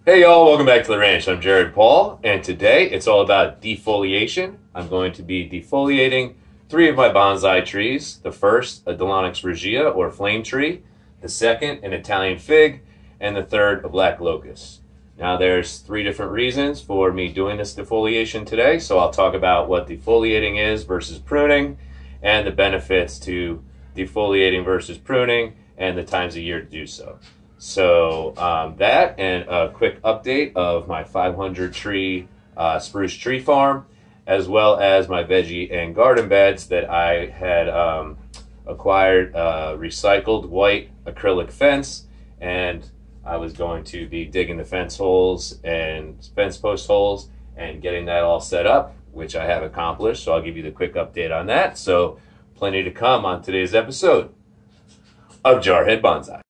Hey y'all, welcome back to the ranch. I'm Jared Paul, and today it's all about defoliation. I'm going to be defoliating three of my bonsai trees. The first, a Delonix Regia or flame tree. The second, an Italian fig. And the third, a black locust. Now there's three different reasons for me doing this defoliation today, so I'll talk about what defoliating is versus pruning, and the benefits to defoliating versus pruning, and the times of year to do so. So that and a quick update of my 500 tree spruce tree farm, as well as my veggie and garden beds that I had acquired recycled white acrylic fence, and I was going to be digging the fence holes and fence post holes and getting that all set up, which I have accomplished. So I'll give you the quick update on that. So plenty to come on today's episode of Jarhead Bonsai.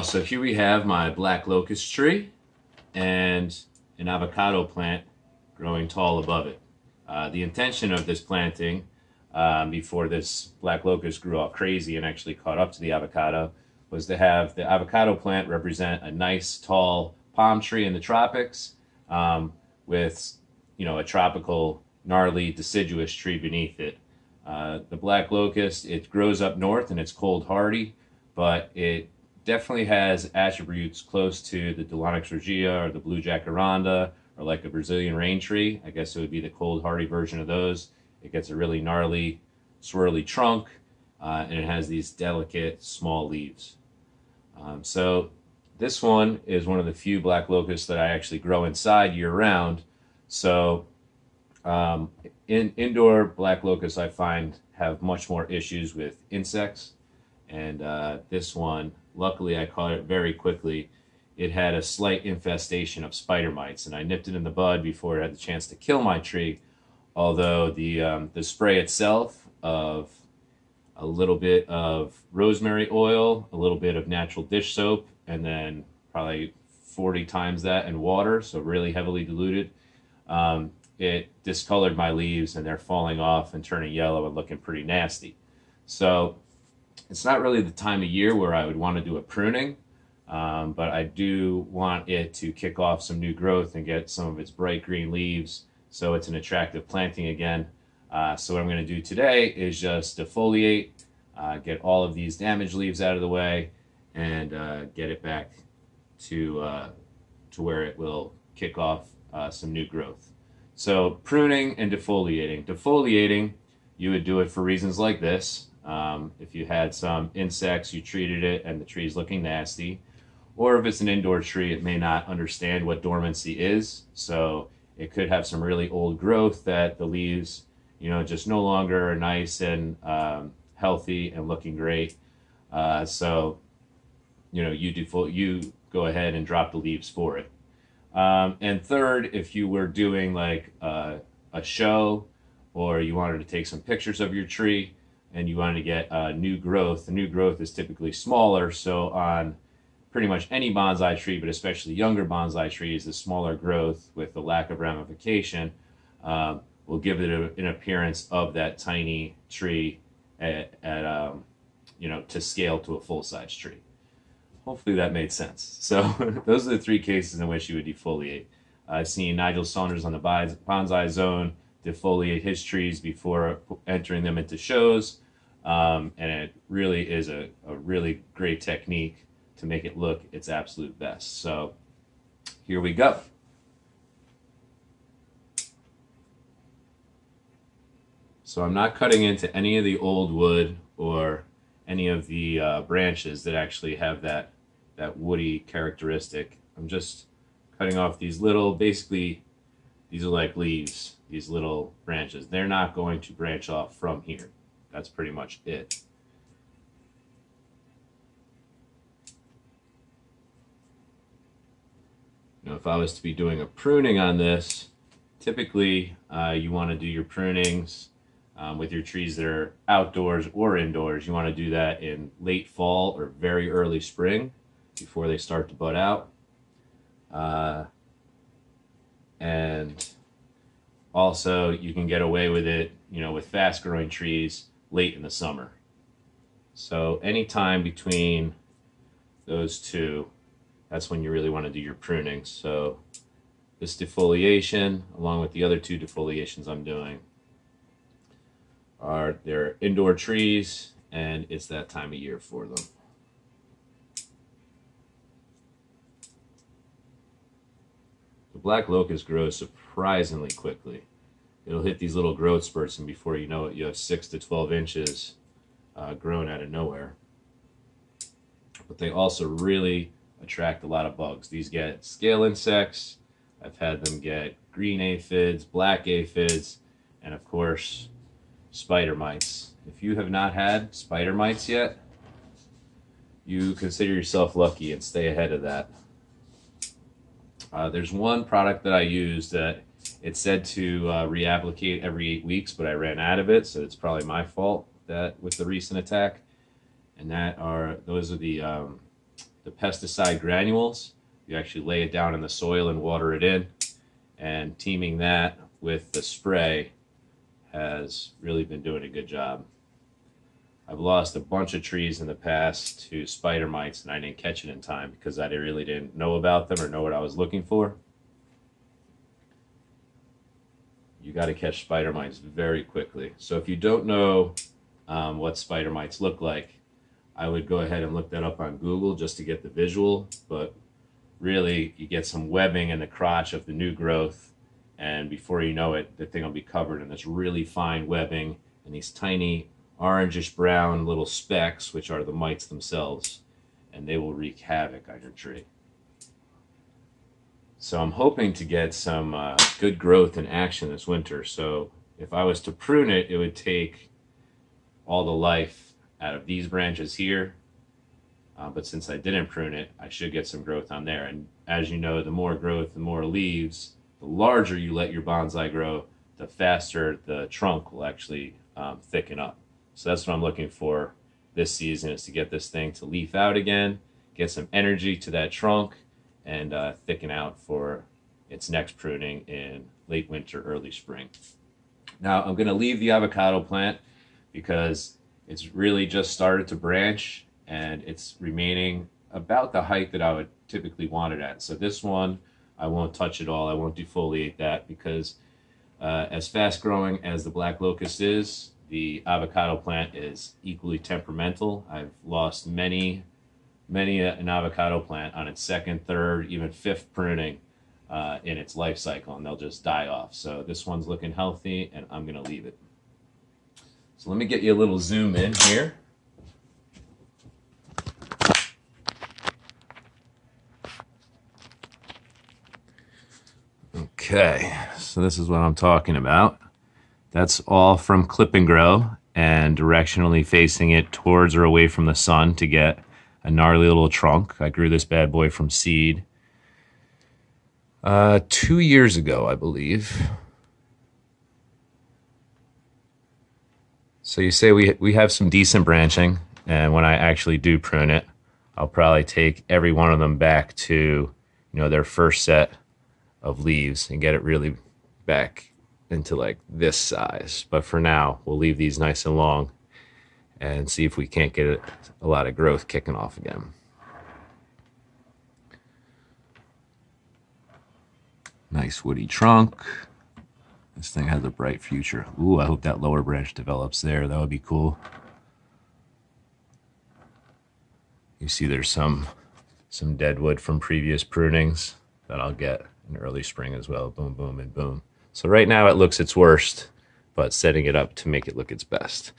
So here we have my black locust tree and an avocado plant growing tall above it. The intention of this planting, before this black locust grew all crazy and actually caught up to the avocado, was to have the avocado plant represent a nice tall palm tree in the tropics, with a tropical gnarly deciduous tree beneath it. The black locust, it grows up north and it's cold hardy, but it definitely has attributes close to the Delonix Regia or the blue jacaranda or like a Brazilian rain tree. I guess it would be the cold hardy version of those. It gets a really gnarly, swirly trunk, and it has these delicate, small leaves. So this one is one of the few black locusts that I actually grow inside year-round. So indoor black locusts, I find, have much more issues with insects. And this one, luckily I caught it very quickly. It had a slight infestation of spider mites, and I nipped it in the bud before it had the chance to kill my tree. Although the spray itself of a little bit of rosemary oil, a little bit of natural dish soap, and then probably 40 times that in water, so really heavily diluted, it discolored my leaves, and they're falling off and turning yellow and looking pretty nasty. So it's not really the time of year where I would want to do a pruning, but I do want it to kick off some new growth and get some of its bright green leaves so it's an attractive planting again. So what I'm going to do today is just defoliate, get all of these damaged leaves out of the way, and get it back to where it will kick off some new growth. So pruning and defoliating. Defoliating, you would do it for reasons like this. If you had some insects, you treated it and the tree's looking nasty. Or if it's an indoor tree, it may not understand what dormancy is. So it could have some really old growth that the leaves, just no longer are nice and healthy and looking great. So you go ahead and drop the leaves for it. And third, if you were doing like a show, or you wanted to take some pictures of your tree, and you wanted to get new growth. The new growth is typically smaller, so on pretty much any bonsai tree, but especially younger bonsai trees, the smaller growth with the lack of ramification will give it an appearance of that tiny tree to scale to a full-size tree. Hopefully that made sense. So those are the three cases in which you would defoliate. I've seen Nigel Saunders on the Bonsai Zone defoliate his trees before entering them into shows, and it really is a really great technique to make it look its absolute best. So here we go. So I'm not cutting into any of the old wood or any of the branches that actually have that woody characteristic. I'm just cutting off these little, basically these are like leaves, these little branches. They're not going to branch off from here. That's pretty much it. Now, if I was to be doing a pruning on this, typically you want to do your prunings with your trees that are outdoors or indoors. You want to do that in late fall or very early spring before they start to bud out. And also you can get away with it, with fast growing trees late in the summer. So anytime between those two, that's when you really want to do your pruning. So this defoliation, along with the other two defoliations I'm doing, they're indoor trees, and it's that time of year for them. The black locust grows surprisingly quickly. It'll hit these little growth spurts, and before you know it, you have 6 to 12 inches grown out of nowhere. But they also really attract a lot of bugs. These get scale insects. I've had them get green aphids, black aphids, and of course, spider mites. If you have not had spider mites yet, you consider yourself lucky and stay ahead of that. There's one product that I use that it said to reapplicate every 8 weeks, but I ran out of it, so it's probably my fault that with the recent attack. And those are the pesticide granules. You actually lay it down in the soil and water it in, and teaming that with the spray has really been doing a good job. I've lost a bunch of trees in the past to spider mites, and I didn't catch it in time because I really didn't know about them or know what I was looking for. You got to catch spider mites very quickly. So if you don't know what spider mites look like, I would go ahead and look that up on Google just to get the visual. But really, you get some webbing in the crotch of the new growth, and before you know it, the thing will be covered in this really fine webbing and these tiny orangish brown little specks, which are the mites themselves, and they will wreak havoc on your tree. So I'm hoping to get some good growth and action this winter. So if I was to prune it, it would take all the life out of these branches here. But since I didn't prune it, I should get some growth on there. And as you know, the more growth, the more leaves, the larger you let your bonsai grow, the faster the trunk will actually thicken up. So that's what I'm looking for this season, is to get this thing to leaf out again, get some energy to that trunk, and thicken out for its next pruning in late winter, early spring. Now I'm going to leave the avocado plant because it's really just started to branch, and it's remaining about the height that I would typically want it at. So this one, I won't touch at all. I won't defoliate that because as fast growing as the black locust is, the avocado plant is equally temperamental. I've lost many an avocado plant on its second, third, even fifth pruning in its life cycle, and they'll just die off. So this one's looking healthy, and I'm going to leave it. So let me get you a little zoom in here. Okay, so this is what I'm talking about. That's all from clip and grow, and directionally facing it towards or away from the sun to get a gnarly little trunk. I grew this bad boy from seed 2 years ago, I believe. So you say we have some decent branching, and when I actually do prune it, I'll probably take every one of them back to, their first set of leaves and get it really back into like this size. But for now, we'll leave these nice and long and see if we can't get a lot of growth kicking off again. Nice woody trunk. This thing has a bright future. Ooh, I hope that lower branch develops there. That would be cool. You see there's some dead wood from previous prunings that I'll get in early spring as well. Boom, boom, and boom. So right now it looks its worst, but setting it up to make it look its best.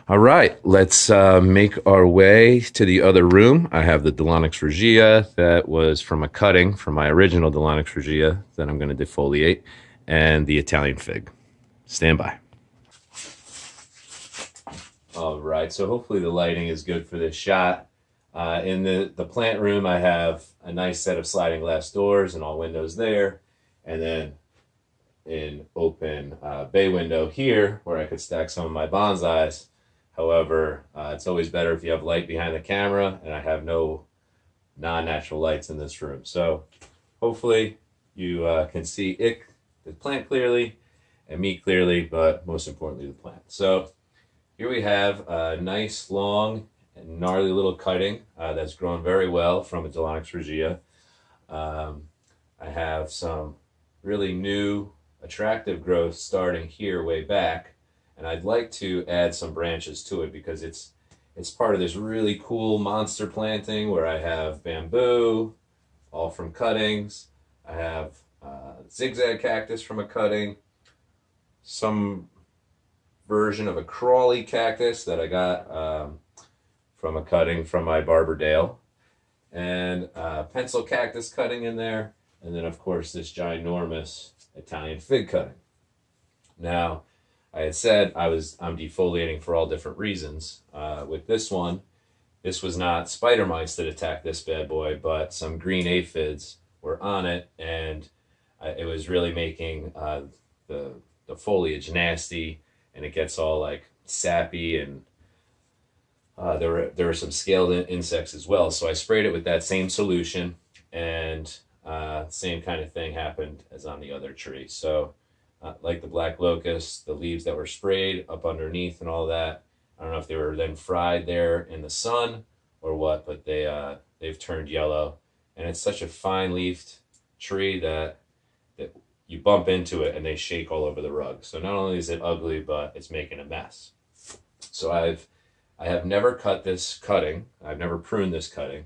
All right, let's make our way to the other room. I have the Delonix Regia that was from a cutting from my original Delonix Regia that I'm going to defoliate, and the Italian fig. Stand by. All right, so hopefully the lighting is good for this shot. In the plant room, I have a nice set of sliding glass doors and all windows there, and then an open bay window here where I could stack some of my bonsais. However, it's always better if you have light behind the camera, and I have no non-natural lights in this room. So hopefully you can see the plant clearly and me clearly, but most importantly the plant. So Here we have a nice, long, and gnarly little cutting that's grown very well from a Delonix Regia. I have some really new, attractive growth starting here way back, and I'd like to add some branches to it because it's part of this really cool monster planting where I have bamboo, all from cuttings. I have zigzag cactus from a cutting, some version of a crawly cactus that I got from a cutting from my Barberdale, and pencil cactus cutting in there, and then of course this ginormous Italian fig cutting. Now, I had said I'm defoliating for all different reasons. With this one, this was not spider mites that attacked this bad boy, but some green aphids were on it, and it was really making the foliage nasty, and it gets all like sappy, and there were some scaled insects as well. So I sprayed it with that same solution, and same kind of thing happened as on the other tree. So like the black locust, the leaves that were sprayed up underneath and all that, I don't know if they were then fried there in the sun or what, but they've turned yellow, and it's such a fine leafed tree that you bump into it and they shake all over the rug. So not only is it ugly, but it's making a mess. So I have never cut this cutting. I've never pruned this cutting.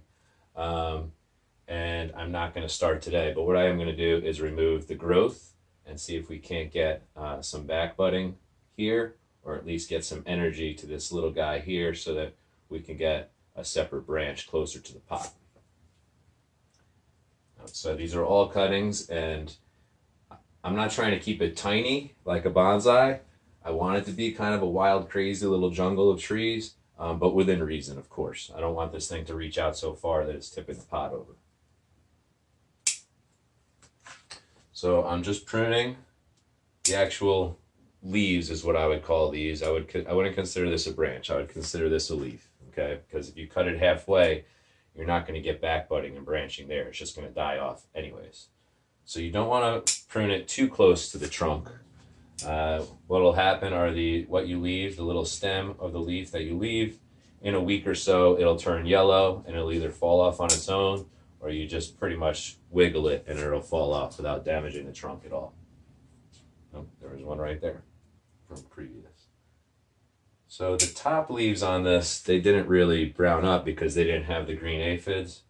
And I'm not going to start today, but what I am going to do is remove the growth and see if we can't get some back budding here, or at least get some energy to this little guy here so that we can get a separate branch closer to the pot. So these are all cuttings, and I'm not trying to keep it tiny like a bonsai. I want it to be kind of a wild, crazy little jungle of trees, but within reason, of course. I don't want this thing to reach out so far that it's tipping the pot over. So I'm just pruning the actual leaves is what I would call these. I wouldn't consider this a branch. I would consider this a leaf, okay? Because if you cut it halfway, you're not going to get back budding and branching there. It's just going to die off anyways. So you don't want to prune it too close to the trunk. What will happen are what you leave, the little stem of the leaf that you leave, in a week or so, it'll turn yellow and it'll either fall off on its own, or you just pretty much wiggle it and it'll fall off without damaging the trunk at all. Oh, there was one right there from previous. So the top leaves on this, they didn't really brown up because they didn't have the green aphids.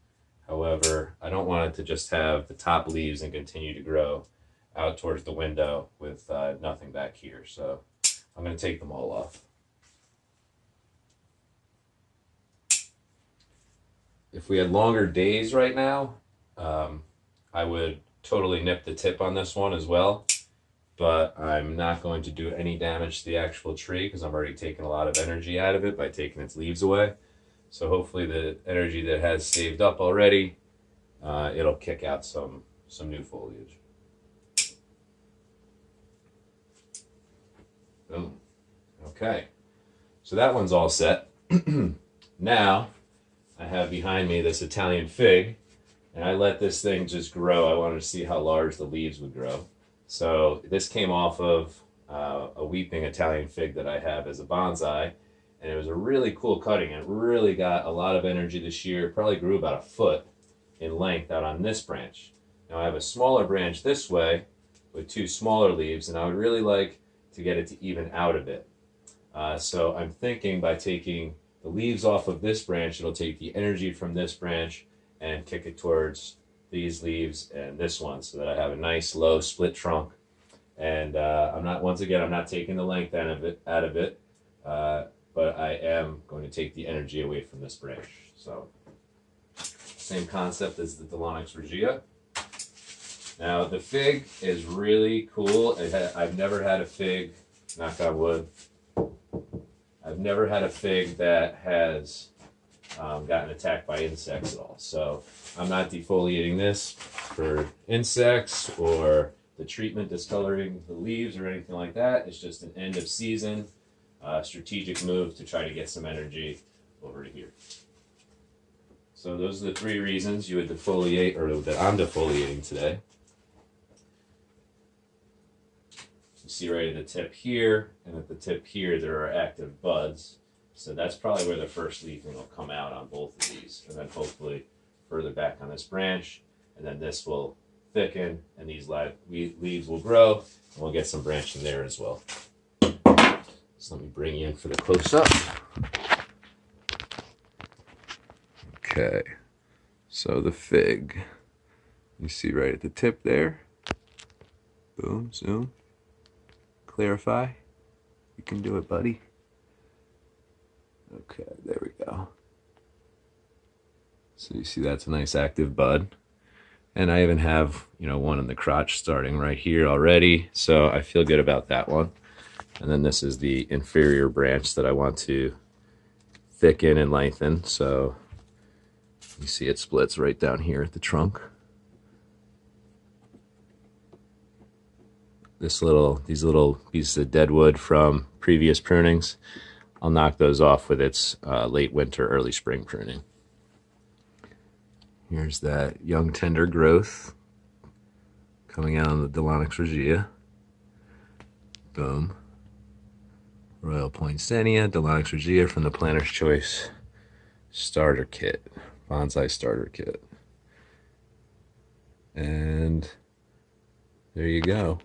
However, I don't want it to just have the top leaves and continue to grow out towards the window with nothing back here. So I'm going to take them all off. If we had longer days right now, I would totally nip the tip on this one as well. But I'm not going to do any damage to the actual tree because I'm already taking a lot of energy out of it by taking its leaves away. So hopefully the energy that has saved up already, it'll kick out some new foliage. Boom. Okay, so that one's all set. Now I have behind me this Italian fig, and I let this thing just grow. I wanted to see how large the leaves would grow. So this came off of a weeping Italian fig that I have as a bonsai, and it was a really cool cutting. It really got a lot of energy this year. It probably grew about a foot in length out on this branch. Now I have a smaller branch this way with two smaller leaves, and I would really like to get it to even out a bit. So I'm thinking by taking the leaves off of this branch, it'll take the energy from this branch and kick it towards these leaves and this one, so that I have a nice low split trunk. And I'm not taking the length out of it, but I am going to take the energy away from this branch. So same concept as the Delonix Regia. Now the fig is really cool. I've never had a fig, knock on wood, I've never had a fig that has gotten attacked by insects at all. So I'm not defoliating this for insects or the treatment discoloring the leaves or anything like that. It's just an end of season strategic move to try to get some energy over to here. So those are the three reasons you would defoliate, or that I'm defoliating today. see right at the tip here, and at the tip here there are active buds. So that's probably where the first leafing will come out on both of these, and then hopefully further back on this branch, and then this will thicken, and these leaves will grow, and we'll get some branching there as well. So let me bring you in for the close-up. Okay, so the fig, you see right at the tip there. Boom, zoom, clarify. You can do it, buddy. Okay, there we go. So you see that's a nice active bud. And I even have, you know, one in the crotch starting right here already. So I feel good about that one. And then this is the inferior branch that I want to thicken and lengthen. So you see it splits right down here at the trunk. These little pieces of dead wood from previous prunings, I'll knock those off with its late winter, early spring pruning. Here's that young tender growth coming out on the Delonix Regia. Boom. Royal Poinsettia, Delonix Regia from the Planter's Choice Starter Kit, Bonsai Starter Kit. And there you go.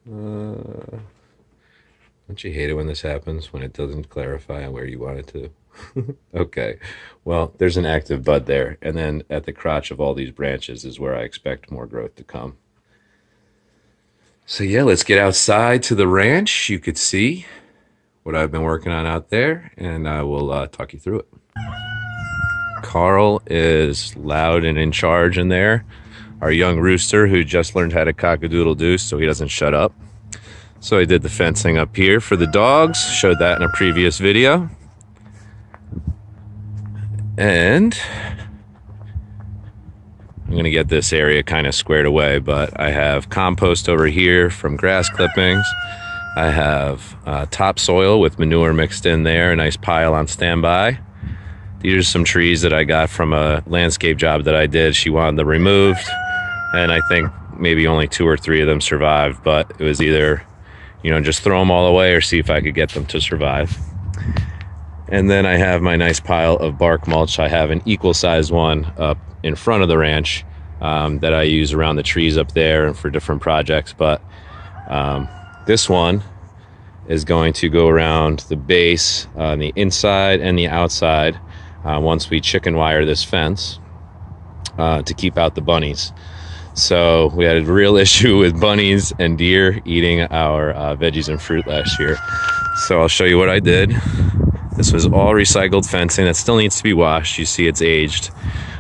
Don't you hate it when this happens, when it doesn't clarify where you want it to? Okay, well, there's an active bud there, and then at the crotch of all these branches is where I expect more growth to come. So yeah, let's get outside to the ranch. You could see what I've been working on out there, and I will talk you through it. Carl is loud and in charge in there. Our young rooster who just learned how to cock-a-doodle-doo so he doesn't shut up. So I did the fencing up here for the dogs, showed that in a previous video. And I'm going to get this area kind of squared away, but I have compost over here from grass clippings. I have topsoil with manure mixed in there, a nice pile on standby. These are some trees that I got from a landscape job that I did. She wanted them removed, and I think maybe only 2 or 3 of them survived, but it was either, you know, just throw them all away or see if I could get them to survive. And then I have my nice pile of bark mulch. I have an equal sized one up in front of the ranch that I use around the trees up there and for different projects. But this one is going to go around the base on the inside and the outside once we chicken wire this fence to keep out the bunnies. So we had a real issue with bunnies and deer eating our veggies and fruit last year. So I'll show you what I did. This was all recycled fencing that still needs to be washed. You see it's aged,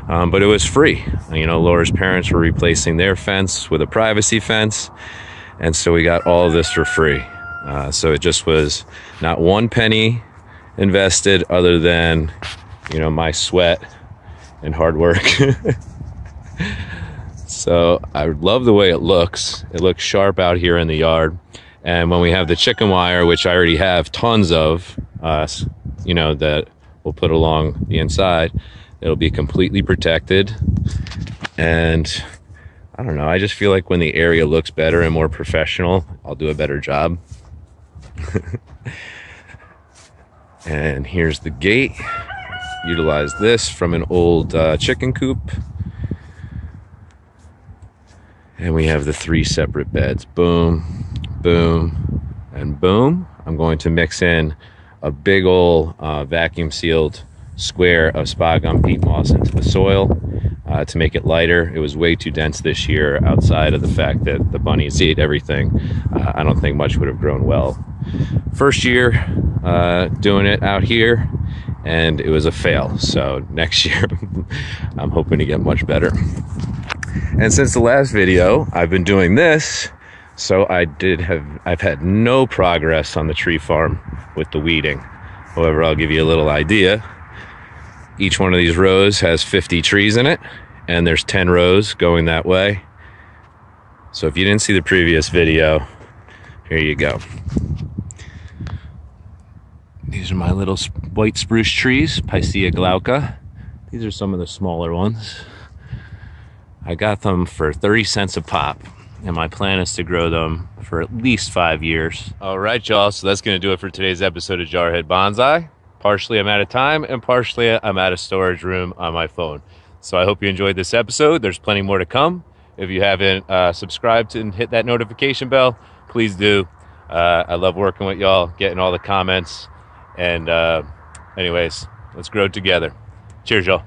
but it was free. You know, Laura's parents were replacing their fence with a privacy fence, and so we got all of this for free. So it just was not 1 penny invested other than, you know, my sweat and hard work. So I love the way it looks. It looks sharp out here in the yard. And when we have the chicken wire, which I already have tons of, you know, that we'll put along the inside, it'll be completely protected. And I don't know, I just feel like when the area looks better and more professional, I'll do a better job. And here's the gate. Utilize this from an old chicken coop. And we have the 3 separate beds. Boom, boom, and boom. I'm going to mix in a big old vacuum sealed square of spot gum peat moss into the soil to make it lighter. It was way too dense this year outside of the fact that the bunnies ate everything. I don't think much would have grown well. First year doing it out here, and it was a fail. So next year I'm hoping to get much better. And since the last video, I've been doing this, so I've had no progress on the tree farm with the weeding. However, I'll give you a little idea. Each one of these rows has 50 trees in it, and there's 10 rows going that way. So if you didn't see the previous video, here you go. These are my little white spruce trees, Picea glauca. These are some of the smaller ones. I got them for 30 cents a pop. and my plan is to grow them for at least 5 years. All right, y'all, so that's going to do it for today's episode of Jarhead Bonsai. Partially I'm out of time, and partially I'm out of storage room on my phone. So I hope you enjoyed this episode. There's plenty more to come. If you haven't subscribed and hit that notification bell, please do. I love working with y'all, getting all the comments. And anyways, let's grow together. Cheers, y'all.